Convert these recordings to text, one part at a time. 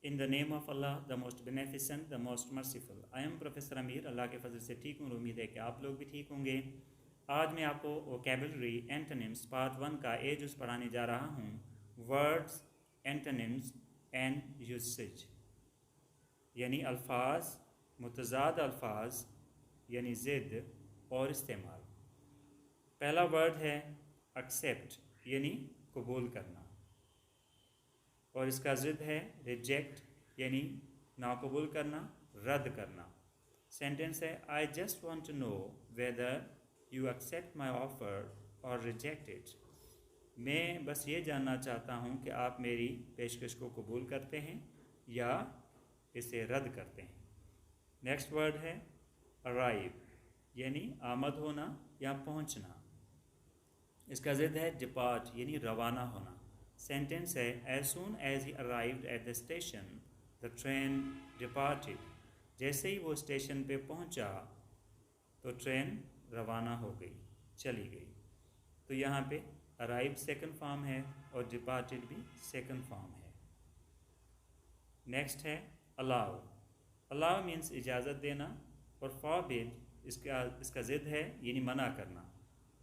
In the name of Allah, the most beneficent, the most merciful. I am Professor Amir. अल्लाह के फजल से ठीक हूँ और उम्मीद है कि आप लोग भी ठीक होंगे। आज मैं आपको वोकेबलरी एंटोनिम्स पार्ट 1 का ए जुज़ पढ़ाने जा रहा हूँ। वर्ड्स, एंटोनिम्स एंड यूसेज, यानी अल्फाज, मुतज़ाद अल्फाज यानी ज़िद और इस्तेमाल। पहला वर्ड है एक्सेप्ट यानी कबूल करना, और इसका ज़िद है रिजेक्ट यानी नाकबूल करना, रद्द करना। सेंटेंस है I just want to know whether you accept my offer और रिजेक्ट इट। मैं बस ये जानना चाहता हूँ कि आप मेरी पेशकश को कबूल करते हैं या इसे रद्द करते हैं। नेक्स्ट वर्ड है अराइव यानी आमद होना या पहुँचना। इसका ज़िद है डिपार्ट यानी रवाना होना। सेंटेंस है as soon as he arrived at the station the train departed. जैसे ही वो स्टेशन पे पहुंचा तो ट्रेन रवाना हो गई, चली गई। तो यहाँ पे अराइव सेकंड फॉर्म है और डिपार्टेड भी सेकंड फॉर्म है। नेक्स्ट है अलाउ। अलाउ मीन्स इजाज़त देना, और फॉरबिड इसका ज़िद है यानी मना करना।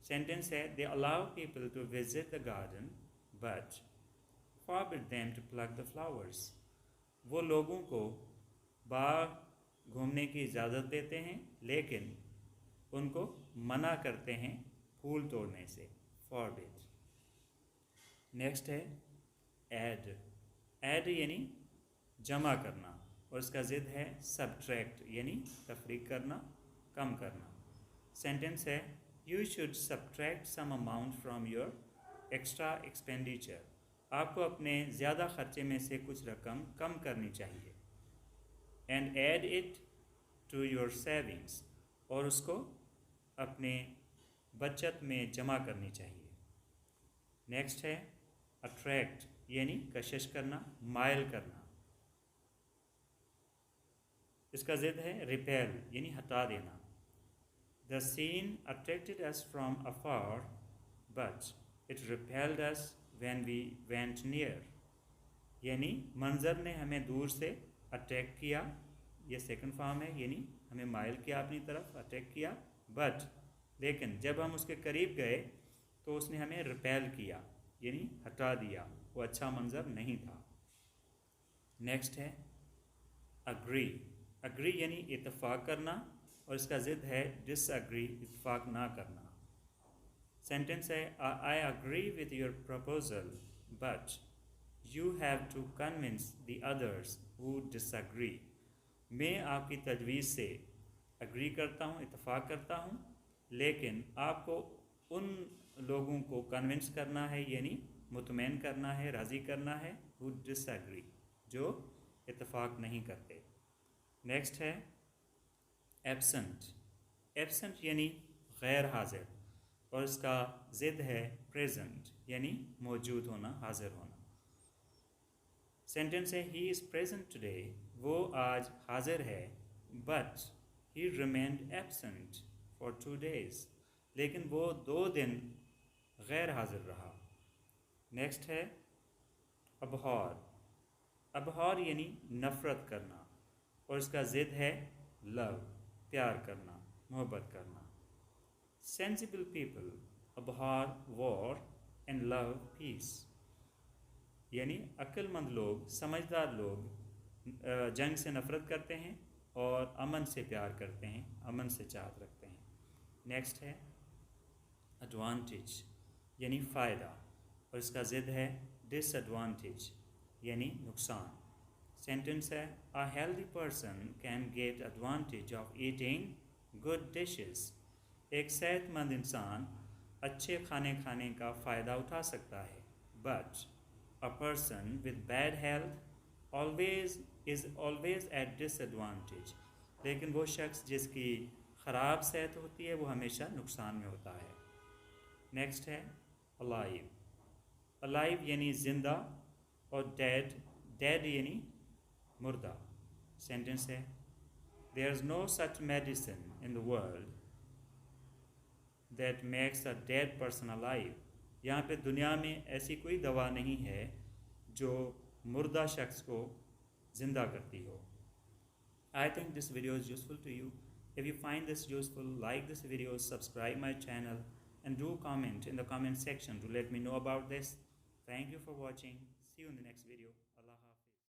सेंटेंस है they allow people to visit the garden but forbid them to pluck the flowers। वो लोगों को बाग घूमने की इजाज़त देते हैं लेकिन उनको मना करते हैं फूल तोड़ने से, forbid। नेक्स्ट है ऐड। ऐड यानी जमा करना, और इसका ज़िद है सब्ट्रैक्ट यानी तफरीक करना, कम करना। सेंटेंस है you should subtract some amount from your extra expenditure. आपको अपने ज़्यादा खर्चे में से कुछ रकम कम करनी चाहिए। And add it to your savings, और उसको अपने बचत में जमा करनी चाहिए। नेक्स्ट है अट्रैक्ट यानी कशिश करना, मायल करना। इसका ज़िद है रिपेल यानी हटा देना। The scene attracted us from afar but it repelled us when we went near। यानी मंज़र ने हमें दूर से अट्रैक्ट किया, ये सेकंड फॉर्म है, यानी हमें माइल किया अपनी तरफ, अट्रैक्ट किया, बट लेकिन जब हम उसके करीब गए तो उसने हमें रिपेल किया यानी हटा दिया, वो अच्छा मंज़र नहीं था। नेक्स्ट है अग्री। अग्री यानी इत्तफाक करना, और इसका ज़िद है डिसअग्री, इत्तफाक ना करना। सेंटेंस है I agree with your proposal but you have to convince the others who disagree. मैं आपकी तजवीज़ से अग्री करता हूँ, इत्तफाक करता हूँ, लेकिन आपको उन लोगों को कन्विंस करना है यानी मुतमईन करना है, राज़ी करना है, हु डिसअग्री, जो इत्तफाक नहीं करते। नेक्स्ट है एब्सेंट। एब्सेंट यानी गैर हाजिर, और इसका ज़िद है प्रेजेंट यानी मौजूद होना, हाजिर होना। सेंटेंस है ही इज़ प्रेजेंट टुडे, वो आज हाजिर है, but he remained absent for 2 days, लेकिन वो 2 दिन गैर हाजिर रहा। नेक्स्ट है अबहॉर। अबहॉर यानी नफ़रत करना, और इसका ज़िद है लव, प्यार करना, मोहब्बत करना। Sensible people abhor war and love peace, यानी अक्लमंद लोग, समझदार लोग जंग से नफ़रत करते हैं और अमन से प्यार करते हैं, अमन से चाहत रखते हैं। नेक्स्ट है एडवांटेज यानी फ़ायदा, और इसका ज़िद है डिसएडवांटेज यानी नुकसान। सेंटेंस है a healthy person can get advantage of eating good dishes. एक सेहतमंद इंसान अच्छे खाने खाने का फ़ायदा उठा सकता है, but a person with bad health is always at disadvantage. लेकिन वो शख्स जिसकी ख़राब सेहत होती है वो हमेशा नुकसान में होता है। नेक्स्ट है अलाइव। अलाइव यानी ज़िंदा, और डेड, डेड यानी मुर्दा। सेंटेंस है there is no such medicine in the world that makes a dead person alive. यहाँ पे दुनिया में ऐसी कोई दवा नहीं है जो मुर्दा शख्स को زندہ کرتی ہو. I think this video is useful to you. If you find this useful, like this video, subscribe my channel, and do comment in the comment section to let me know about this. Thank you for watching. See you in the next video.